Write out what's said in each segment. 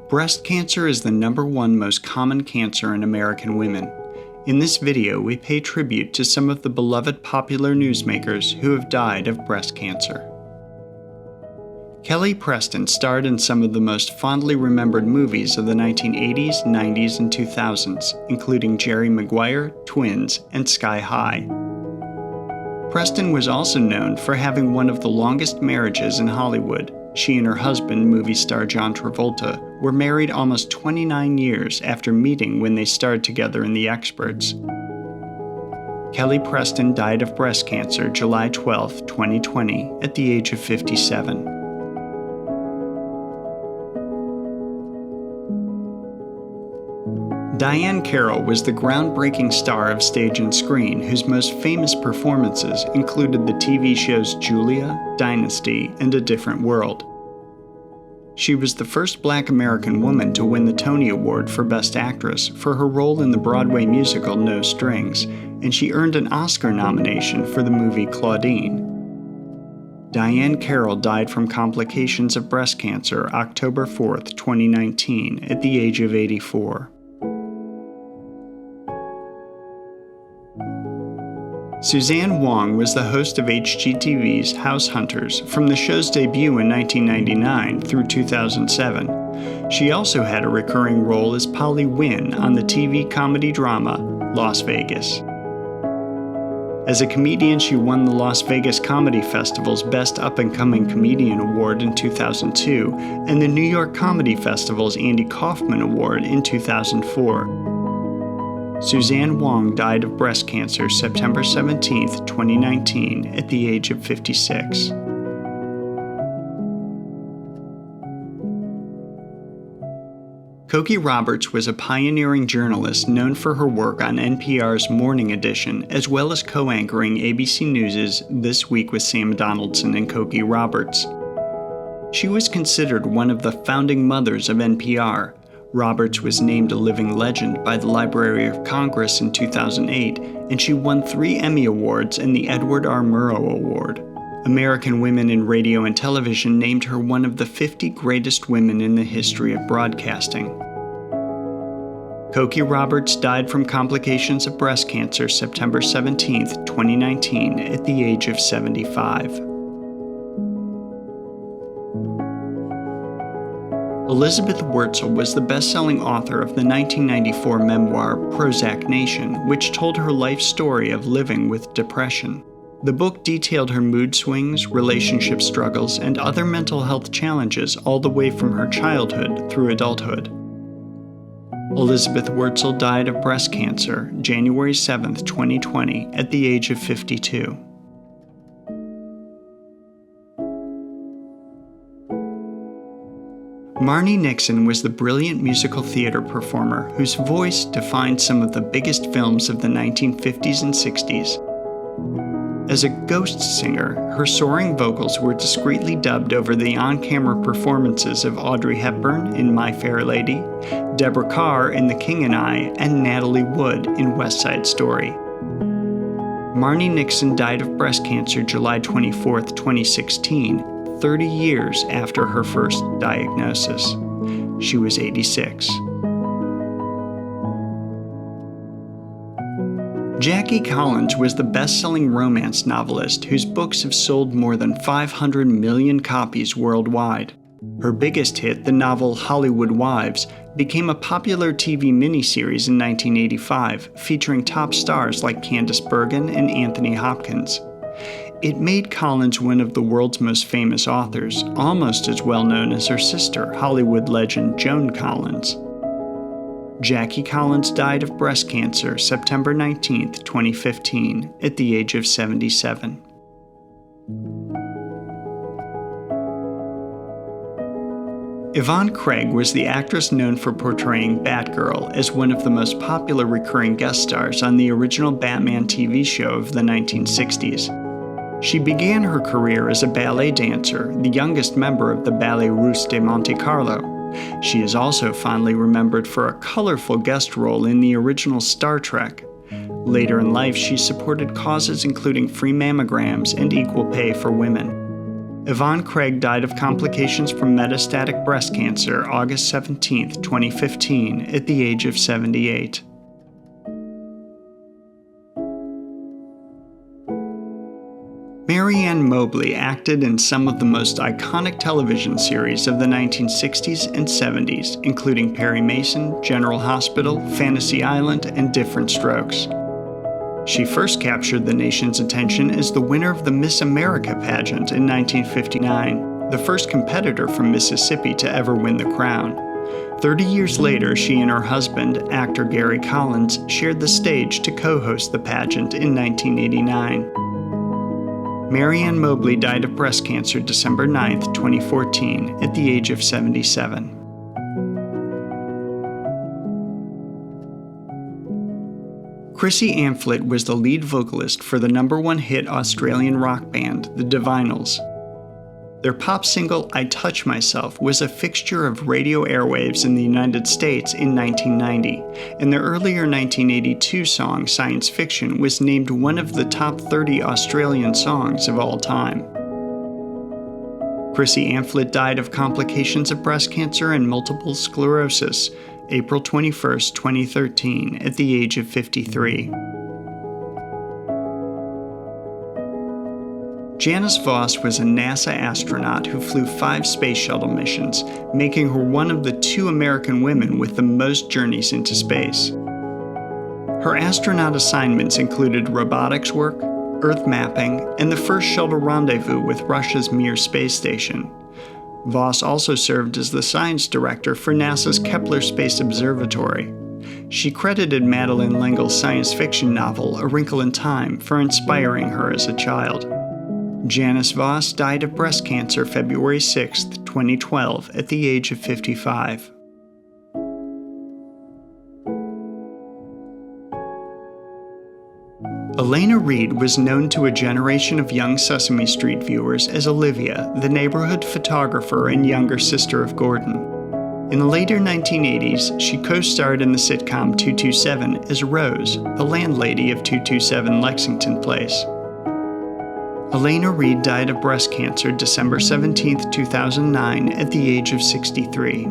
Breast cancer is the #1 most common cancer in American women. In this video, we pay tribute to some of the beloved popular newsmakers who have died of breast cancer. Kelly Preston starred in some of the most fondly remembered movies of the 1980s, 90s, and 2000s, including Jerry Maguire, Twins, and Sky High. Preston was also known for having one of the longest marriages in Hollywood. She and her husband, movie star John Travolta, were married almost 29 years after meeting when they starred together in The Experts. Kelly Preston died of breast cancer July 12, 2020, at the age of 57. Diahann Carroll was the groundbreaking star of stage and screen whose most famous performances included the TV shows Julia, Dynasty, and A Different World. She was the first Black American woman to win the Tony Award for Best Actress for her role in the Broadway musical No Strings, and she earned an Oscar nomination for the movie Claudine. Diahann Carroll died from complications of breast cancer October 4, 2019, at the age of 84. Suzanne Wong was the host of HGTV's House Hunters from the show's debut in 1999 through 2007. She also had a recurring role as Polly Wynn on the TV comedy drama Las Vegas. As a comedian, she won the Las Vegas Comedy Festival's Best Up-and-Coming Comedian Award in 2002 and the New York Comedy Festival's Andy Kaufman Award in 2004. Suzanne Wong died of breast cancer September 17, 2019, at the age of 56. Cokie Roberts was a pioneering journalist known for her work on NPR's Morning Edition, as well as co-anchoring ABC News' This Week with Sam Donaldson and Cokie Roberts. She was considered one of the founding mothers of NPR. Roberts was named a living legend by the Library of Congress in 2008, and she won 3 Emmy Awards and the Edward R. Murrow Award. American Women in Radio and Television named her one of the 50 greatest women in the history of broadcasting. Cokie Roberts died from complications of breast cancer September 17, 2019, at the age of 75. Elizabeth Wurtzel was the best-selling author of the 1994 memoir Prozac Nation, which told her life story of living with depression. The book detailed her mood swings, relationship struggles, and other mental health challenges all the way from her childhood through adulthood. Elizabeth Wurtzel died of breast cancer January 7, 2020, at the age of 52. Marni Nixon was the brilliant musical theater performer whose voice defined some of the biggest films of the 1950s and 60s. As a ghost singer, her soaring vocals were discreetly dubbed over the on-camera performances of Audrey Hepburn in My Fair Lady, Deborah Carr in The King and I, and Natalie Wood in West Side Story. Marni Nixon died of breast cancer July 24, 2016, 30 years after her first diagnosis. She was 86. Jackie Collins was the best-selling romance novelist whose books have sold more than 500 million copies worldwide. Her biggest hit, the novel Hollywood Wives, became a popular TV miniseries in 1985, featuring top stars like Candice Bergen and Anthony Hopkins. It made Collins one of the world's most famous authors, almost as well known as her sister, Hollywood legend Joan Collins. Jackie Collins died of breast cancer September 19, 2015, at the age of 77. Yvonne Craig was the actress known for portraying Batgirl as one of the most popular recurring guest stars on the original Batman TV show of the 1960s. She began her career as a ballet dancer, the youngest member of the Ballet Russe de Monte Carlo. She is also fondly remembered for a colorful guest role in the original Star Trek. Later in life, she supported causes including free mammograms and equal pay for women. Yvonne Craig died of complications from metastatic breast cancer August 17, 2015, at the age of 78. Marianne Mobley acted in some of the most iconic television series of the 1960s and 70s, including Perry Mason, General Hospital, Fantasy Island, and Different Strokes. She first captured the nation's attention as the winner of the Miss America pageant in 1959, the first competitor from Mississippi to ever win the crown. 30 years later, she and her husband, actor Gary Collins, shared the stage to co-host the pageant in 1989. Marianne Mobley died of breast cancer December 9, 2014, at the age of 77. Chrissy Amphlett was the lead vocalist for the #1 hit Australian rock band, the Divinyls. Their pop single, I Touch Myself, was a fixture of radio airwaves in the United States in 1990, and their earlier 1982 song, Science Fiction, was named one of the top 30 Australian songs of all time. Chrissy Amphlett died of complications of breast cancer and multiple sclerosis, April 21, 2013, at the age of 53. Janice Voss was a NASA astronaut who flew 5 space shuttle missions, making her one of the 2 American women with the most journeys into space. Her astronaut assignments included robotics work, Earth mapping, and the first shuttle rendezvous with Russia's Mir space station. Voss also served as the science director for NASA's Kepler Space Observatory. She credited Madeleine L'Engle's science fiction novel A Wrinkle in Time for inspiring her as a child. Janice Voss died of breast cancer February 6, 2012, at the age of 55. Alaina Reed was known to a generation of young Sesame Street viewers as Olivia, the neighborhood photographer and younger sister of Gordon. In the later 1980s, she co-starred in the sitcom 227 as Rose, the landlady of 227 Lexington Place. Alaina Reed died of breast cancer December 17, 2009, at the age of 63.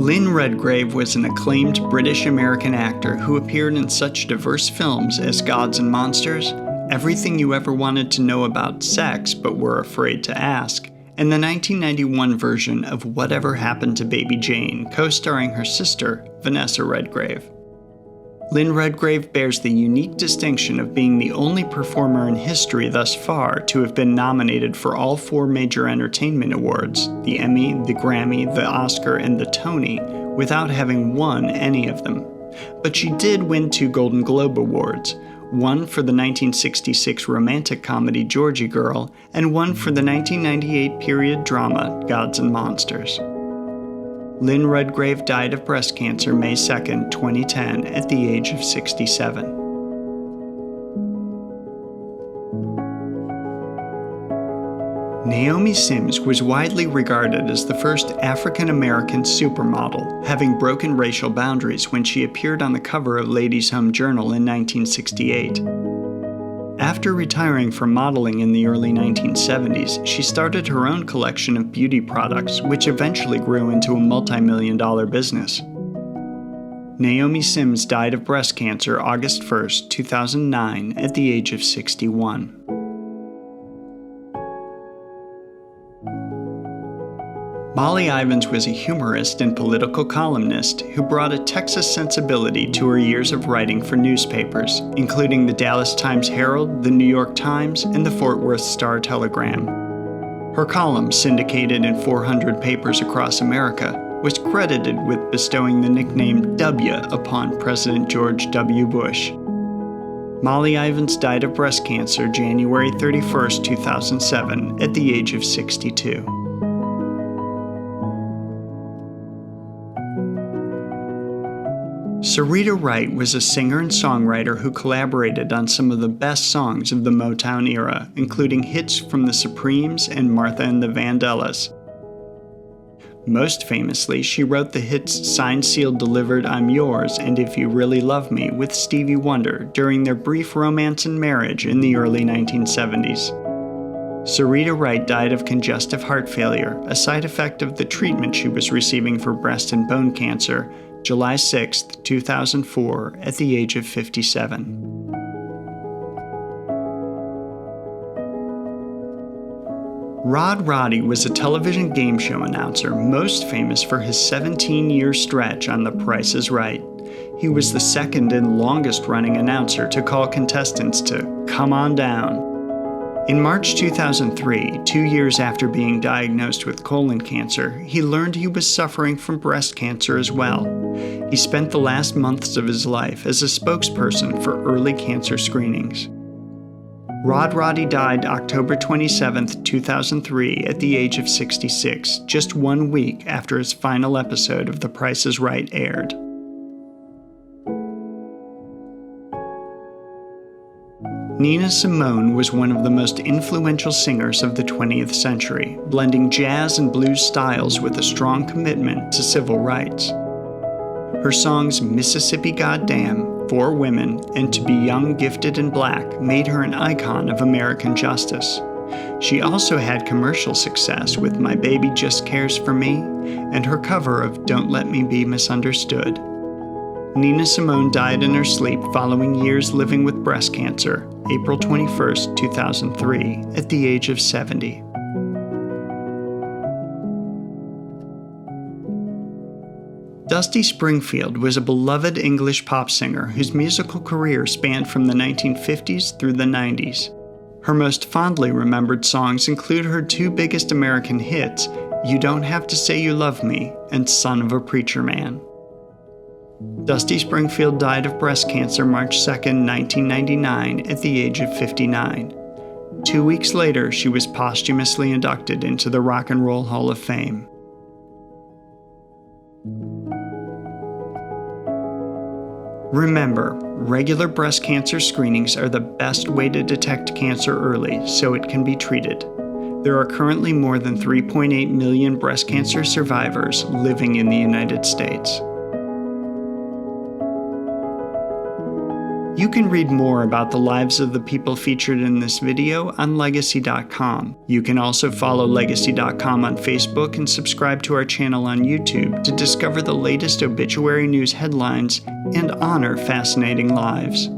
Lynn Redgrave was an acclaimed British-American actor who appeared in such diverse films as Gods and Monsters, Everything You Ever Wanted to Know About Sex But Were Afraid to Ask, and the 1991 version of Whatever Happened to Baby Jane, co-starring her sister, Vanessa Redgrave. Lynn Redgrave bears the unique distinction of being the only performer in history thus far to have been nominated for all 4 major entertainment awards, the Emmy, the Grammy, the Oscar, and the Tony, without having won any of them. But she did win 2 Golden Globe Awards, one for the 1966 romantic comedy Georgie Girl, and one for the 1998 period drama Gods and Monsters. Lynn Redgrave died of breast cancer May 2, 2010, at the age of 67. Naomi Sims was widely regarded as the first African-American supermodel, having broken racial boundaries when she appeared on the cover of Ladies' Home Journal in 1968. After retiring from modeling in the early 1970s, she started her own collection of beauty products, which eventually grew into a multi-million-dollar business. Naomi Sims died of breast cancer August 1, 2009, at the age of 61. Molly Ivins was a humorist and political columnist who brought a Texas sensibility to her years of writing for newspapers, including the Dallas Times-Herald, the New York Times, and the Fort Worth Star-Telegram. Her column, syndicated in 400 papers across America, was credited with bestowing the nickname W upon President George W. Bush. Molly Ivins died of breast cancer January 31, 2007, at the age of 62. Syreeta Wright was a singer and songwriter who collaborated on some of the best songs of the Motown era, including hits from the Supremes and Martha and the Vandellas. Most famously, she wrote the hits Signed, Sealed, Delivered, I'm Yours, and If You Really Love Me with Stevie Wonder during their brief romance and marriage in the early 1970s. Syreeta Wright died of congestive heart failure, a side effect of the treatment she was receiving for breast and bone cancer, July 6, 2004, at the age of 57. Rod Roddy was a television game show announcer most famous for his 17-year stretch on The Price is Right. He was the second and longest-running announcer to call contestants to come on down. In March 2003, 2 years after being diagnosed with colon cancer, he learned he was suffering from breast cancer as well. He spent the last months of his life as a spokesperson for early cancer screenings. Rod Roddy died October 27, 2003, at the age of 66, just 1 week after his final episode of The Price is Right aired. Nina Simone was one of the most influential singers of the 20th century, blending jazz and blues styles with a strong commitment to civil rights. Her songs Mississippi Goddam, For Women, and To Be Young, Gifted, and Black made her an icon of American justice. She also had commercial success with My Baby Just Cares for Me and her cover of Don't Let Me Be Misunderstood. Nina Simone died in her sleep following years living with breast cancer, April 21, 2003, at the age of 70. Dusty Springfield was a beloved English pop singer whose musical career spanned from the 1950s through the 90s. Her most fondly remembered songs include her two biggest American hits, You Don't Have to Say You Love Me and Son of a Preacher Man. Dusty Springfield died of breast cancer March 2, 1999, at the age of 59. 2 weeks later, she was posthumously inducted into the Rock and Roll Hall of Fame. Remember, regular breast cancer screenings are the best way to detect cancer early so it can be treated. There are currently more than 3.8 million breast cancer survivors living in the United States. You can read more about the lives of the people featured in this video on Legacy.com. You can also follow Legacy.com on Facebook and subscribe to our channel on YouTube to discover the latest obituary news headlines and honor fascinating lives.